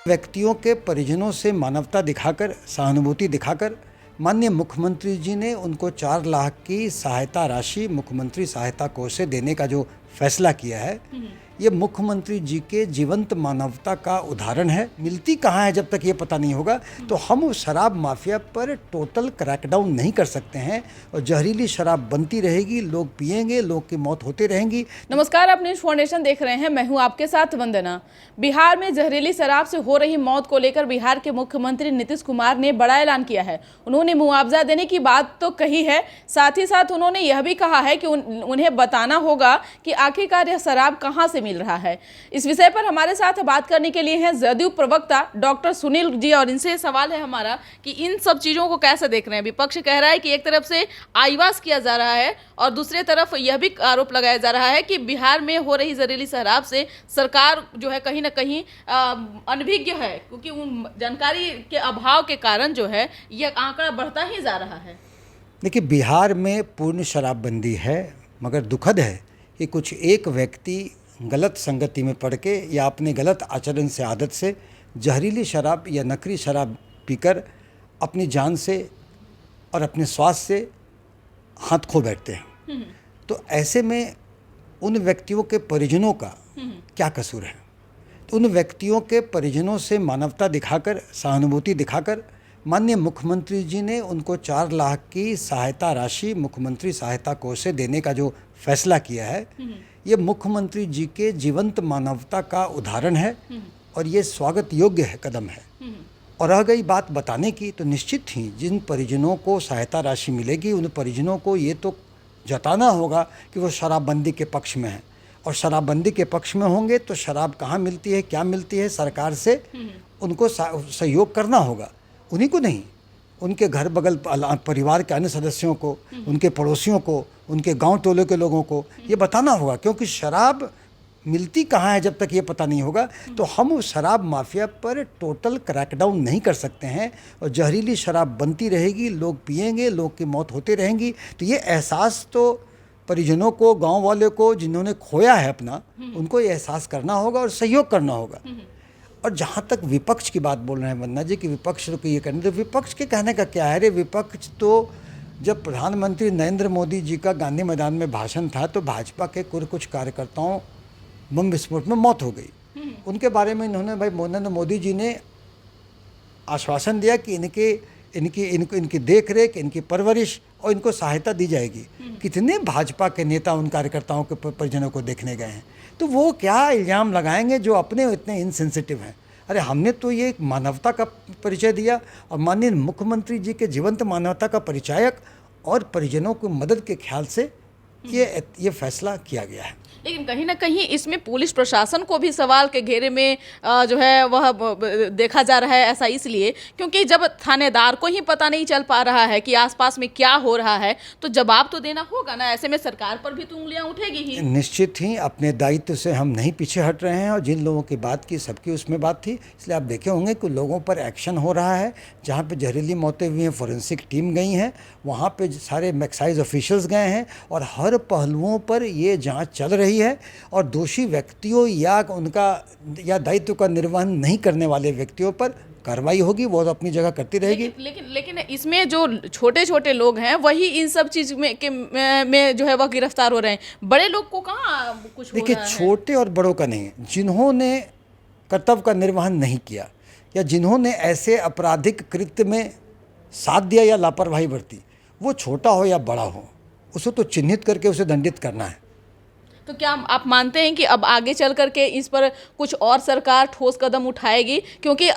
व्यक्तियों के परिजनों से मानवता दिखाकर, सहानुभूति दिखाकर माननीय मुख्यमंत्री जी ने उनको 4 लाख की सहायता राशि मुख्यमंत्री सहायता कोष से देने का जो फैसला किया है, ये मुख्यमंत्री जी के जीवंत मानवता का उदाहरण है। मिलती कहाँ है जब तक ये पता नहीं होगा तो हम उस शराब माफिया पर टोटल क्रैकडाउन नहीं कर सकते हैं और जहरीली शराब बनती रहेगी, लोग पिएंगे, लोग की मौत होती रहेंगी। नमस्कार, आप न्यूज फाउंडेशन देख रहे हैं। मैं हूं आपके साथ वंदना। बिहार में जहरीली शराब से हो रही मौत को लेकर बिहार के मुख्यमंत्री नीतीश कुमार ने बड़ा ऐलान किया है। उन्होंने मुआवजा देने की बात तो कही है, साथ ही साथ उन्होंने यह भी कहा है कि उन्हें बताना होगा कि आखिरकार यह शराब कहां से मिल रहा है। इस विषय पर हमारे साथ बात करने के लिए हैं जदयू प्रवक्ता डॉक्टर सुनील जी, और इनसे सवाल है हमारा कि इन सब चीजों को कैसे देख रहे हैं। विपक्ष कह रहा है कि एक तरफ से आईवास किया जा रहा है और दूसरी तरफ यह भी आरोप लगाया जा रहा है कि बिहार में हो रही जहरीली शराब से सरकार जो है कहीं ना कहीं अनभिज्ञ है, क्योंकि उन जानकारी के अभाव के कारण जो है यह आंकड़ा बढ़ता ही जा रहा है। देखिए, बिहार में पूर्ण शराबबंदी है, मगर दुखद है कि कुछ एक व्यक्ति गलत संगति में पड़ के या अपने गलत आचरण से, आदत से जहरीली शराब या नकली शराब पीकर अपनी जान से और अपने स्वास्थ्य से हाथ खो बैठते हैं। तो ऐसे में उन व्यक्तियों के परिजनों का क्या कसूर है? तो उन व्यक्तियों के परिजनों से मानवता दिखाकर, सहानुभूति दिखाकर माननीय मुख्यमंत्री जी ने उनको 4 लाख की सहायता राशि मुख्यमंत्री सहायता कोष से देने का जो फैसला किया है, ये मुख्यमंत्री जी के जीवंत मानवता का उदाहरण है और ये स्वागत योग्य है, कदम है। और रह गई बात बताने की, तो निश्चित ही जिन परिजनों को सहायता राशि मिलेगी उन परिजनों को ये तो जताना होगा कि वो शराबबंदी के पक्ष में है, और शराबबंदी के पक्ष में होंगे तो शराब कहाँ मिलती है, क्या मिलती है, सरकार से उनको सहयोग करना होगा। उन्हीं को नहीं, उनके घर बगल परिवार के अन्य सदस्यों को, उनके पड़ोसियों को, उनके गांव टोले के लोगों को ये बताना होगा, क्योंकि शराब मिलती कहाँ है जब तक ये पता नहीं होगा तो हम उस शराब माफिया पर टोटल क्रैकडाउन नहीं कर सकते हैं और जहरीली शराब बनती रहेगी, लोग पिएंगे, लोग की मौत होती रहेंगी। तो ये एहसास तो परिजनों को, गांव वाले को, जिन्होंने खोया है अपना, उनको ये एहसास करना होगा और सहयोग करना होगा। और जहाँ तक विपक्ष की बात बोल रहे हैं वंदना जी कि विपक्ष को ये करने, तो विपक्ष के कहने का क्या है? रे विपक्ष तो जब प्रधानमंत्री नरेंद्र मोदी जी का गांधी मैदान में भाषण था तो भाजपा के कुछ कार्यकर्ताओं बम विस्फोट में मौत हो गई। उनके बारे में इन्होंने, भाई नरेंद्र मोदी जी ने आश्वासन दिया कि इनकी देख रेख, इनकी परवरिश और इनको सहायता दी जाएगी। कितने भाजपा के नेता उन कार्यकर्ताओं के परिजनों को देखने गए हैं? तो वो क्या इल्ज़ाम लगाएंगे जो अपने इतने इनसेंसिटिव हैं? अरे हमने तो ये मानवता का परिचय दिया और माननीय मुख्यमंत्री जी के जीवंत मानवता का परिचायक और परिजनों को मदद के ख्याल से ये फैसला किया गया है। लेकिन कहीं ना कहीं इसमें पुलिस प्रशासन को भी सवाल के घेरे में जो है वह देखा जा रहा है। ऐसा इसलिए क्योंकि जब थानेदार को ही पता नहीं चल पा रहा है कि आसपास में क्या हो रहा है तो जवाब तो देना होगा ना। ऐसे में सरकार पर भी तो उंगलियां उठेगी ही। निश्चित ही अपने दायित्व से हम नहीं पीछे हट रहे हैं और जिन लोगों की बात की सबकी उसमें बात थी, इसलिए आप देखे होंगे कि लोगों पर एक्शन हो रहा है। जहाँ पर जहरीली मौतें हुई हैं, फोरेंसिक टीम गई हैं, वहाँ पर सारे एक्साइज ऑफिशियल्स गए हैं और हर पहलुओं पर ये जाँच चल रही है और दोषी व्यक्तियों या दायित्व का निर्वहन नहीं करने वाले व्यक्तियों पर कार्रवाई होगी। वो अपनी जगह करती रहेगी। लेकिन इसमें जो छोटे छोटे लोग हैं वही इन सब चीज में जो है वह गिरफ्तार हो रहे हैं। बड़े लोग को कहाँ कुछ देखिए, छोटे और बड़ों का नहीं है। जिन्होंने कर्तव्य का निर्वहन नहीं किया या जिन्होंने ऐसे आपराधिक कृत्य में साथ दिया या लापरवाही बरती, वो छोटा हो या बड़ा हो, उसे तो चिन्हित करके उसे दंडित करना है। तो क्या आप मानते हैं कि अब आगे चल करके इस पर कुछ और सरकार ठोस कदम उठाएगी? क्योंकि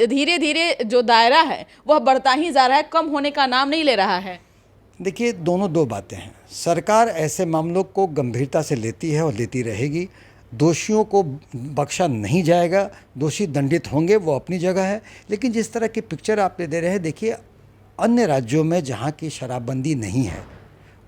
धीरे धीरे जो दायरा है वह बढ़ता ही जा रहा है, कम होने का नाम नहीं ले रहा है। देखिए, दो बातें हैं। सरकार ऐसे मामलों को गंभीरता से लेती है और लेती रहेगी। दोषियों को बख्शा नहीं जाएगा, दोषी दंडित होंगे, वो अपनी जगह है। लेकिन जिस तरह की पिक्चर आप दे रहे हैं, देखिए अन्य राज्यों में जहाँ की शराबबंदी नहीं है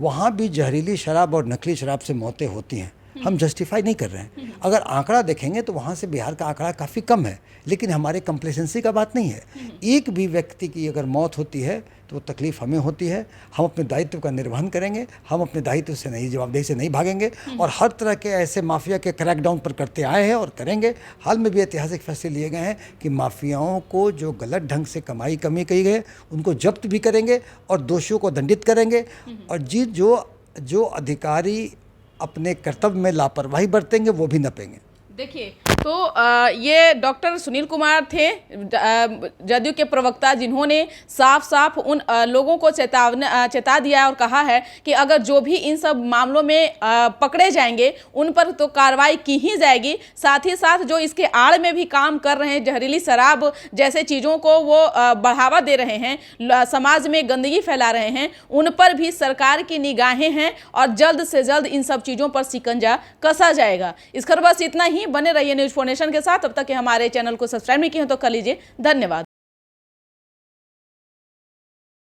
वहाँ भी जहरीली शराब और नकली शराब से मौतें होती हैं। हम जस्टिफाई नहीं कर रहे हैं। अगर आंकड़ा देखेंगे तो वहाँ से बिहार का आंकड़ा काफ़ी कम है, लेकिन हमारे कंप्लेसेंसी का बात नहीं है। एक भी व्यक्ति की अगर मौत होती है तो वो तकलीफ़ हमें होती है। हम अपने दायित्व का निर्वहन करेंगे, हम अपने दायित्व से नहीं, जवाबदेही से नहीं भागेंगे और हर तरह के ऐसे माफिया के क्रैकडाउन पर करते आए हैं और करेंगे। हाल में भी ऐतिहासिक फैसले लिए गए हैं कि माफियाओं को जो गलत ढंग से कमी की गई उनको जब्त भी करेंगे और दोषियों को दंडित करेंगे। और जो अधिकारी अपने कर्तव्य में लापरवाही बरतेंगे वो भी नपेंगे। देखिए, तो ये डॉक्टर सुनील कुमार थे, जदयू के प्रवक्ता, जिन्होंने साफ साफ उन लोगों को चेता दिया और कहा है कि अगर जो भी इन सब मामलों में पकड़े जाएंगे उन पर तो कार्रवाई की ही जाएगी। साथ ही साथ जो इसके आड़ में भी काम कर रहे हैं, जहरीली शराब जैसे चीज़ों को वो बढ़ावा दे रहे हैं, समाज में गंदगी फैला रहे हैं, उन पर भी सरकार की निगाहें हैं और जल्द से जल्द इन सब चीज़ों पर शिकंजा कसा जाएगा। इस खबर बस इतना ही। बने रहिए न्यूज़ 4 नेशन के साथ। तब तक के हमारे चैनल को सब्सक्राइब नहीं किए तो कर लीजिए। धन्यवाद।